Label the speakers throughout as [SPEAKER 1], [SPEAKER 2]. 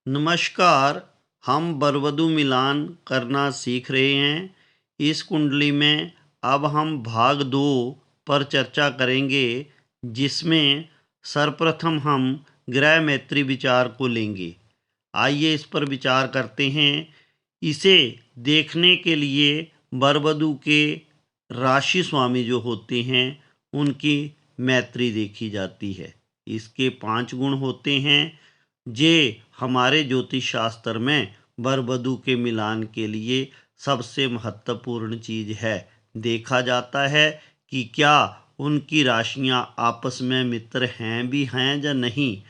[SPEAKER 1] नमस्कार। हम बरवधु मिलान करना सीख रहे हैं। इस कुंडली में अब हम भाग 2 पर चर्चा करेंगे, जिसमें सर्वप्रथम हम ग्रह मैत्री विचार को लेंगे। आइए इस पर विचार करते हैं। इसे देखने के लिए बरवधु के राशि स्वामी जो होते हैं उनकी मैत्री देखी जाती है। इसके 5 गुण होते हैं। जे हमारे ज्योतिष शास्त्र में वर-वधू के मिलान के लिए सबसे महत्वपूर्ण चीज है। देखा जाता है कि क्या उनकी राशियां आपस में मित्र हैं या नहीं।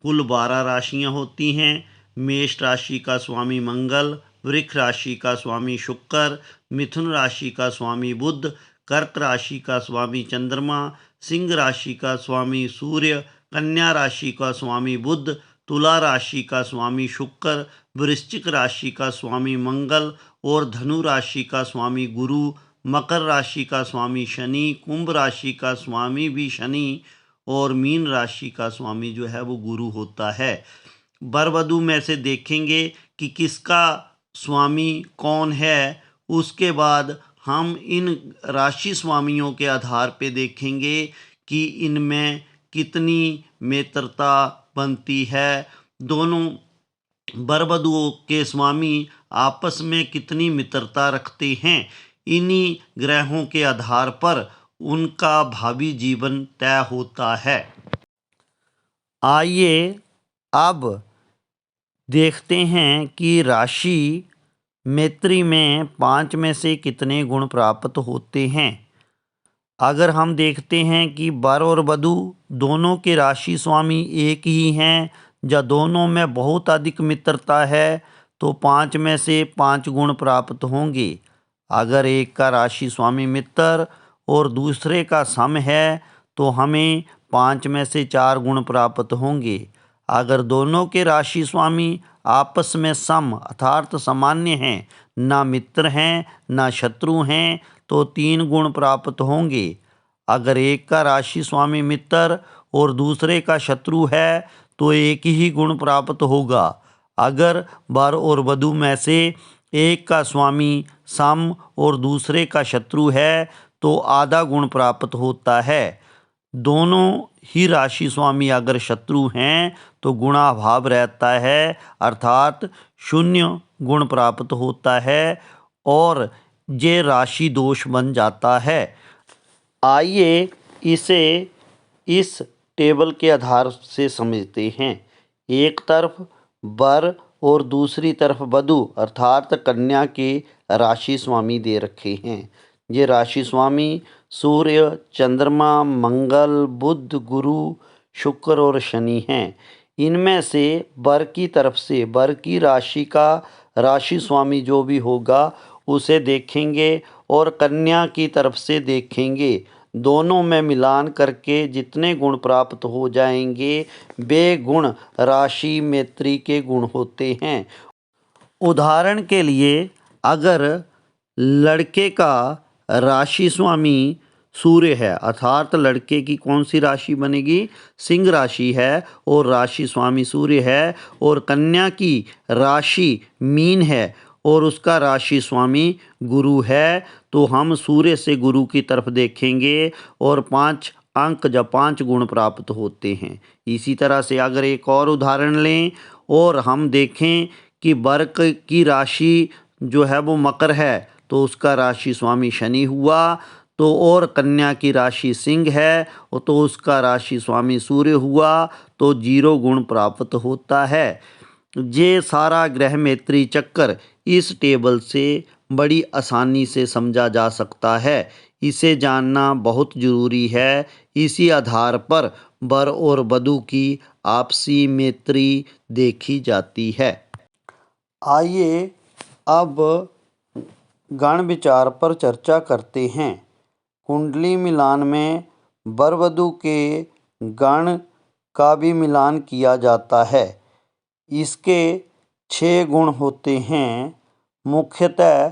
[SPEAKER 1] कुल 12 राशियां होती हैं। मेष राशि का स्वामी मंगल, वृक्ष राशि का स्वामी शुक्र, मिथुन राशि का स्वामी बुध, कर्क राशि का स्वामी चंद्रमा, सिंह राशि का स्वामी सूर्य, कन्या राशि का स्वामी बुध, तुला राशि का स्वामी शुक्र, वृश्चिक राशि का स्वामी मंगल और धनु राशि का स्वामी गुरु, मकर राशि का स्वामी शनि, कुंभ राशि का स्वामी भी शनि और मीन राशि का स्वामी जो है वो गुरु होता है। वर-वधू में से देखेंगे कि किसका स्वामी कौन है। उसके बाद हम इन राशि स्वामियों के आधार पे देखेंगे कि इनमें कितनी मित्रता बनती है। दोनों वर-वधुओं के स्वामी आपस में कितनी मित्रता रखते हैं। इन्हीं ग्रहों के आधार पर उनका भावी जीवन तय होता है। आइए अब देखते हैं कि राशि मैत्री में 5 में से कितने गुण प्राप्त होते हैं। अगर हम देखते हैं कि वर और वधु दोनों के राशि स्वामी एक ही हैं या दोनों में बहुत अधिक मित्रता है तो 5 में से 5 गुण प्राप्त होंगे। अगर एक का राशि स्वामी मित्र और दूसरे का सम है तो हमें 5 में से 4 गुण प्राप्त होंगे। अगर दोनों के राशि स्वामी आपस में सम अर्थात सामान्य हैं, ना मित्र हैं ना शत्रु हैं, तो 3 गुण प्राप्त होंगे। अगर एक का राशि स्वामी मित्र और दूसरे का शत्रु है तो एक ही गुण प्राप्त होगा। अगर वर और वधु में से एक का स्वामी सम और दूसरे का शत्रु है तो आधा गुण प्राप्त होता है। दोनों ही राशि स्वामी अगर शत्रु हैं तो गुणाभाव रहता है अर्थात 0 गुण प्राप्त होता है और ये राशि दोष बन जाता है। आइए इसे इस टेबल के आधार से समझते हैं। एक तरफ वर और दूसरी तरफ वधु अर्थात कन्या के राशि स्वामी दे रखे हैं। ये राशि स्वामी सूर्य, चंद्रमा, मंगल, बुध, गुरु, शुक्र और शनि हैं। इनमें से वर की तरफ से वर की राशि का राशि स्वामी जो भी होगा उसे देखेंगे और कन्या की तरफ से देखेंगे। दोनों में मिलान करके जितने गुण प्राप्त हो जाएंगे वे गुण राशि मैत्री के गुण होते हैं। उदाहरण के लिए अगर लड़के का राशि स्वामी सूर्य है अर्थात लड़के की कौन सी राशि बनेगी, सिंह राशि है और राशि स्वामी सूर्य है, और कन्या की राशि मीन है और उसका राशि स्वामी गुरु है, तो हम सूर्य से गुरु की तरफ देखेंगे और 5 अंक या 5 गुण प्राप्त होते हैं। इसी तरह से अगर एक और उदाहरण लें और हम देखें कि वर की राशि जो है वो मकर है तो उसका राशि स्वामी शनि हुआ, तो और कन्या की राशि सिंह है तो उसका राशि स्वामी सूर्य हुआ, तो 0 गुण प्राप्त होता है। ये सारा ग्रह मैत्री चक्कर इस टेबल से बड़ी आसानी से समझा जा सकता है। इसे जानना बहुत ज़रूरी है। इसी आधार पर वर और वधु की आपसी मैत्री देखी जाती है। आइए अब गण विचार पर चर्चा करते हैं। कुंडली मिलान में वर वधु के गण का भी मिलान किया जाता है। इसके 6 गुण होते हैं। मुख्यतः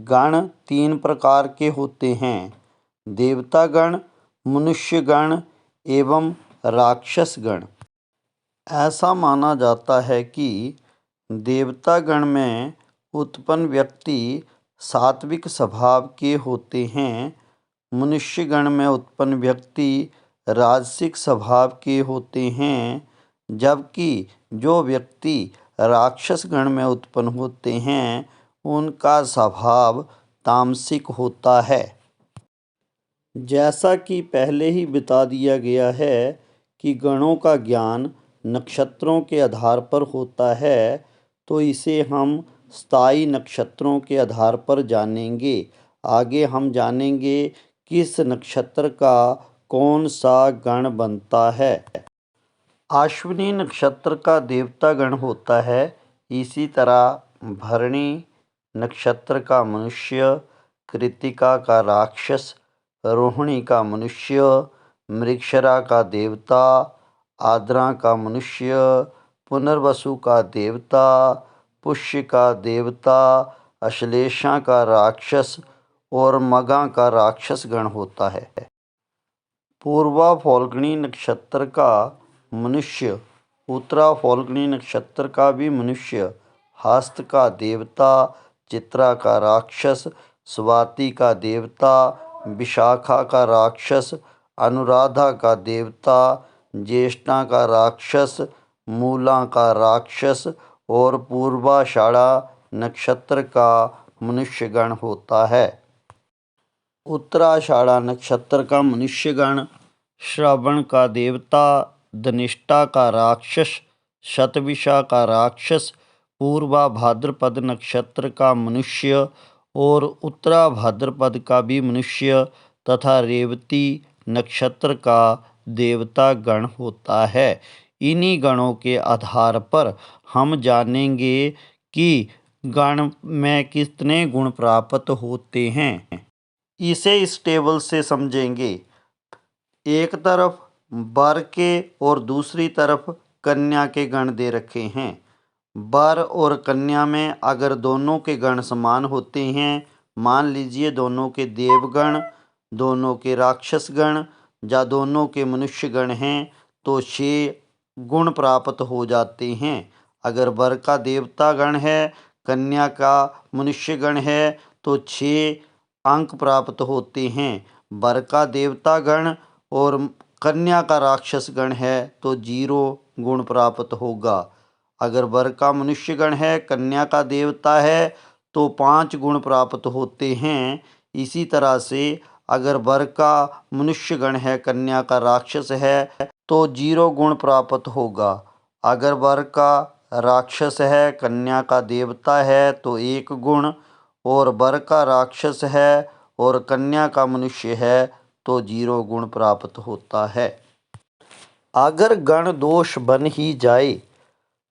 [SPEAKER 1] गण 3 प्रकार के होते हैं: देवता गण, मनुष्य गण एवं राक्षस गण। ऐसा माना जाता है कि देवता गण में उत्पन्न व्यक्ति सात्विक स्वभाव के होते हैं। मनुष्य गण में उत्पन्न व्यक्ति राजसिक स्वभाव के होते हैं, जबकि जो व्यक्ति राक्षस गण में उत्पन्न होते हैं उनका स्वभाव तामसिक होता है। जैसा कि पहले ही बता दिया गया है कि गणों का ज्ञान नक्षत्रों के आधार पर होता है, तो इसे हम स्थायी नक्षत्रों के आधार पर जानेंगे। आगे हम जानेंगे किस नक्षत्र का कौन सा गण बनता है। अश्विनी नक्षत्र का देवता गण होता है। इसी तरह भरणी नक्षत्र का मनुष्य, कृत्तिका का राक्षस, रोहिणी का मनुष्य, मृगशिरा का देवता, आद्रा का मनुष्य, पुनर्वसु का देवता, पुष्य का देवता, अश्लेषा का राक्षस और मगा का राक्षस गण होता है। पूर्वा फाल्गुनी नक्षत्र का मनुष्य, उत्तरा फाल्गुनी नक्षत्र का भी मनुष्य, हस्त का देवता, चित्रा का राक्षस, स्वाति का देवता, विशाखा का राक्षस, अनुराधा का देवता, ज्येष्ठा का राक्षस, मूला का राक्षस और पूर्वाषाढ़ा नक्षत्र का मनुष्य गण होता है। उत्तराषाढ़ा नक्षत्र का मनुष्य गण श्रवण का देवता, धनिष्ठा का राक्षस, शतभिषा का राक्षस, पूर्वा भाद्रपद नक्षत्र का मनुष्य और उत्तरा भाद्रपद का भी मनुष्य तथा रेवती नक्षत्र का देवता गण होता है। इन्हीं गणों के आधार पर हम जानेंगे कि गण में कितने गुण प्राप्त होते हैं। इसे इस टेबल से समझेंगे। एक तरफ वर के और दूसरी तरफ कन्या के गण दे रखे हैं। वर और कन्या में अगर दोनों के गण समान होते हैं, मान लीजिए दोनों के देवगण, दोनों के राक्षस गण या दोनों के मनुष्य गण हैं, तो 6 गुण प्राप्त हो जाते हैं। अगर वर का देवता गण है, कन्या का मनुष्य गण है, तो 6 अंक प्राप्त होते हैं। वर का देवता गण और कन्या का राक्षस गण है तो 0 गुण प्राप्त होगा। अगर वर का मनुष्य गण है, कन्या का देवता है तो 5 गुण प्राप्त होते हैं। इसी तरह से अगर वर का मनुष्य गण है, कन्या का राक्षस है तो 0 गुण प्राप्त होगा। अगर वर का राक्षस है, कन्या का देवता है तो 1 गुण, और वर का राक्षस है और कन्या का मनुष्य है तो 0 गुण प्राप्त होता है। अगर गण दोष बन ही जाए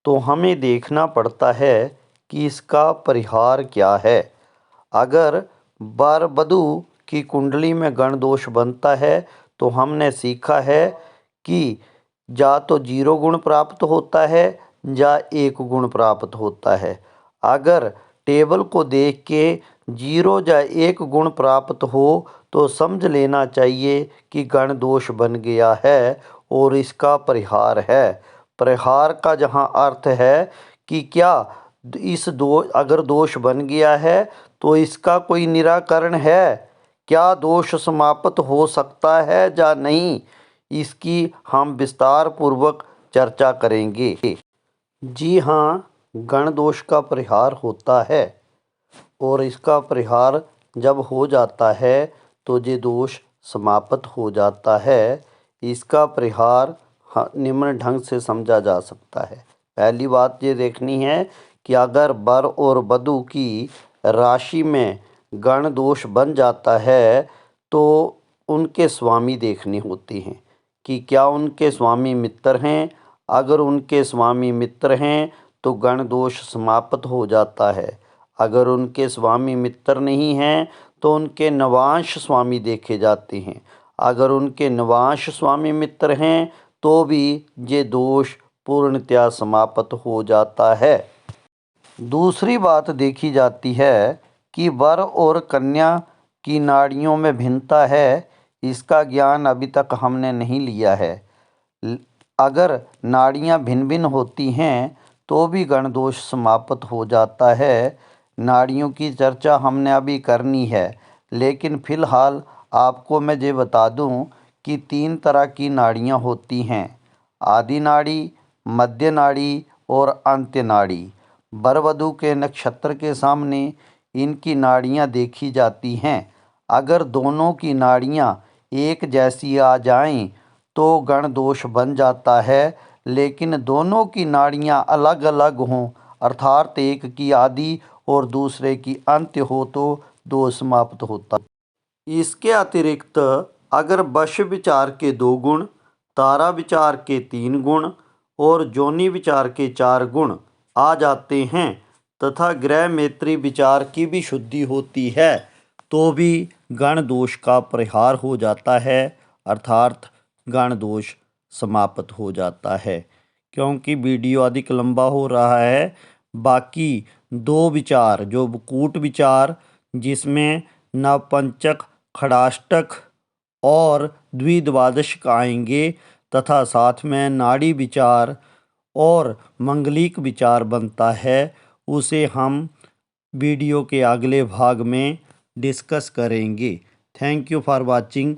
[SPEAKER 1] तो हमें देखना पड़ता है कि इसका परिहार क्या है। अगर वर वधू की कुंडली में गण दोष बनता है तो हमने सीखा है कि या तो 0 गुण प्राप्त होता है या 1 गुण प्राप्त होता है। अगर टेबल को देख के 0 या 1 गुण प्राप्त हो तो समझ लेना चाहिए कि गण दोष बन गया है और इसका परिहार है। परिहार का जहाँ अर्थ है कि क्या अगर दोष बन गया है तो इसका कोई निराकरण है, क्या दोष समाप्त हो सकता है या नहीं, इसकी हम विस्तार पूर्वक चर्चा करेंगे। जी हाँ, गण दोष का परिहार होता है और इसका परिहार जब हो जाता है तो ये दोष समाप्त हो जाता है। इसका परिहार निम्न ढंग से समझा जा सकता है। पहली बात ये देखनी है कि अगर वर और वधू की राशि में गण दोष बन जाता है तो उनके स्वामी देखने होते हैं कि क्या उनके स्वामी मित्र हैं। अगर उनके स्वामी मित्र हैं तो गण दोष समाप्त हो जाता है। अगर उनके स्वामी मित्र नहीं हैं तो उनके नवांश स्वामी देखे जाते हैं। अगर उनके नवांश स्वामी मित्र हैं तो भी ये दोष पूर्णतया समाप्त हो जाता है। दूसरी बात देखी जाती है कि वर और कन्या की नाड़ियों में भिन्नता है, इसका ज्ञान अभी तक हमने नहीं लिया है। अगर नाड़ियाँ भिन्न भिन्न होती हैं तो भी गण दोष समाप्त हो जाता है। नाड़ियों की चर्चा हमने अभी करनी है, लेकिन फ़िलहाल आपको मैं ये बता दूं कि 3 तरह की नाड़ियां होती हैं: आदि नाड़ी, मध्य नाड़ी और अंत्य नाड़ी। वर वधू के नक्षत्र के सामने इनकी नाड़ियां देखी जाती हैं। अगर दोनों की नाड़ियां एक जैसी आ जाएं तो गण दोष बन जाता है, लेकिन दोनों की नाड़ियां अलग अलग हों, अर्थात एक की आदि और दूसरे की अंत्य हो, तो दोष समाप्त होता है। इसके अतिरिक्त अगर वश विचार के 2 गुण, तारा विचार के 3 गुण और जोनि विचार के 4 गुण आ जाते हैं तथा ग्रह मैत्री विचार की भी शुद्धि होती है, तो भी गण दोष का परिहार हो जाता है, अर्थात गण दोष समाप्त हो जाता है। क्योंकि वीडियो अधिक लंबा हो रहा है, बाकी 2 विचार जो कूट विचार जिसमें नवपंचक, खड़ाष्टक और द्विद्वादश आएंगे तथा साथ में नाड़ी विचार और मंगलिक विचार बनता है, उसे हम वीडियो के अगले भाग में डिस्कस करेंगे। Thank you for watching.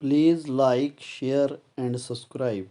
[SPEAKER 1] Please like, share and subscribe.